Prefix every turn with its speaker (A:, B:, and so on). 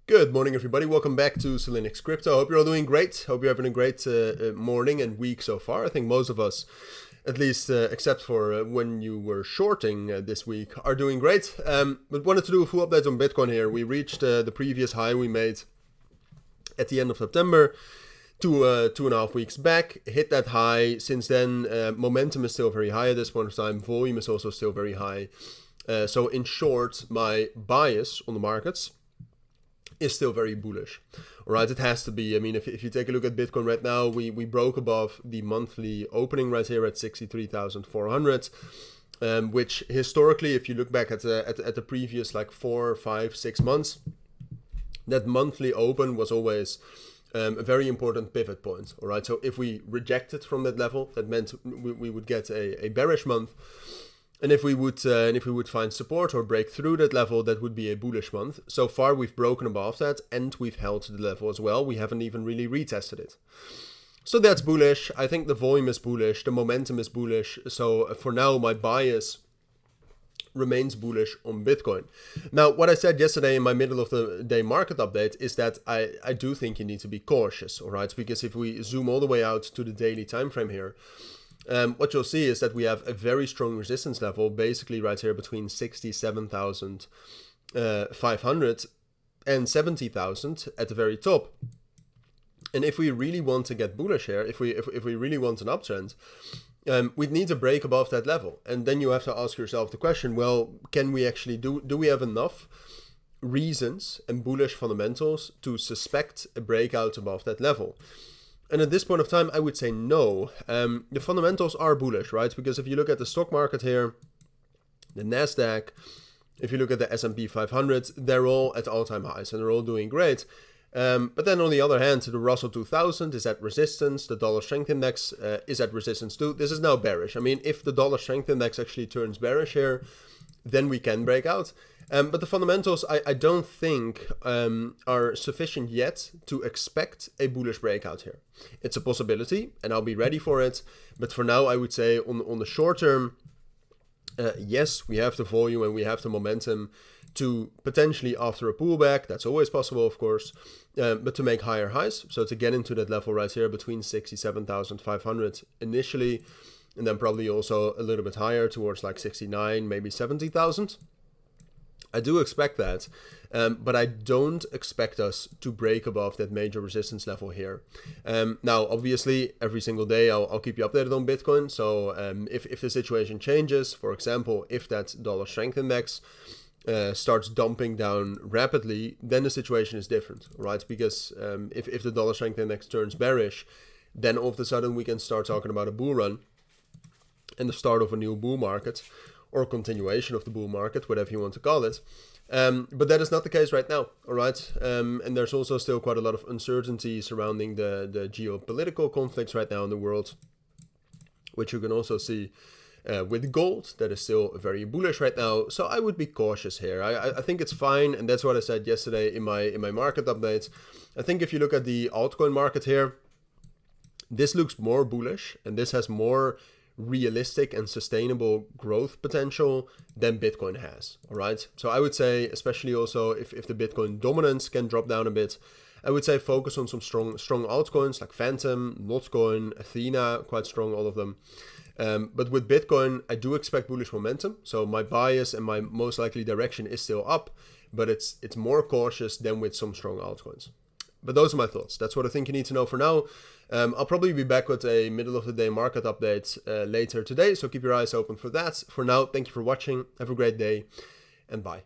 A: Good morning, everybody. Welcome back to Cilinix Crypto. Hope you're all doing great. Hope you're having a great morning and week so far. I think most of us, at least except for when you were shorting this week, are doing great. But wanted to do a full update on Bitcoin here. We reached the previous high we made at the end of September, 2.5 weeks back. Hit that high. Since then, momentum is still very high at this point of time. Volume is also still very high. So in short, my bias on the markets is still very bullish. All right, it has to be. I mean, if you take a look at Bitcoin right now, we broke above the monthly opening right here at 63,400, which historically, if you look back at the previous like 4, 5, 6 months, that monthly open was always a very important pivot point. All right, so if we rejected from that level, that meant we would get a bearish month. And if we would find support or break through that level, that would be a bullish month. So far, we've broken above that and we've held the level as well. We haven't even really retested it. So that's bullish. I think the volume is bullish. The momentum is bullish. So for now, my bias remains bullish on Bitcoin. Now, what I said yesterday in my middle of the day market update is that I do think you need to be cautious, all right? Because if we zoom all the way out to the daily time frame here, what you'll see is that we have a very strong resistance level, basically right here between 67,500 and 70,000 at the very top. And if we really want to get bullish here, if we really want an uptrend, we'd need to break above that level. And then you have to ask yourself the question, well, can we actually do we have enough reasons and bullish fundamentals to suspect a breakout above that level? And at this point of time, I would say no. The fundamentals are bullish, right? Because if you look at the stock market here, the Nasdaq, if you look at the S&P 500, they're all at all-time highs and they're all doing great. But then on the other hand, the Russell 2000 is at resistance. The dollar strength index is at resistance too. This is now bearish. I mean, if the dollar strength index actually turns bearish here, then we can break out. But the fundamentals, I don't think are sufficient yet to expect a bullish breakout here. It's a possibility, and I'll be ready for it. But for now, I would say on the short term, yes, we have the volume and we have the momentum to potentially, after a pullback, that's always possible, of course, but to make higher highs. So to get into that level right here between 67,500 initially, and then probably also a little bit higher towards like 69, maybe 70,000. I do expect that, but I don't expect us to break above that major resistance level here. Now, obviously, every single day I'll keep you updated on Bitcoin. So if the situation changes, for example, if that dollar strength index starts dumping down rapidly, then the situation is different, right? Because if the dollar strength index turns bearish, then all of a sudden we can start talking about a bull run and the start of a new bull market, or continuation of the bull market, whatever you want to call it. But that is not the case right now, all right? And there's also still quite a lot of uncertainty surrounding the geopolitical conflicts right now in the world, which you can also see with gold. That is still very bullish right now. So I would be cautious here. I think it's fine, and that's what I said yesterday in my market update. I think if you look at the altcoin market here, this looks more bullish, and this has more realistic and sustainable growth potential than Bitcoin has, all right? So I would say, especially also if the Bitcoin dominance can drop down a bit, I would say focus on some strong altcoins like Phantom, Lotcoin, Athena, quite strong, all of them. But with Bitcoin, I do expect bullish momentum. So my bias and my most likely direction is still up, but it's more cautious than with some strong altcoins. But those are my thoughts. That's what I think you need to know for now. I'll probably be back with a middle of the day market update later today, so keep your eyes open for that. For now, thank you for watching. Have a great day, and bye.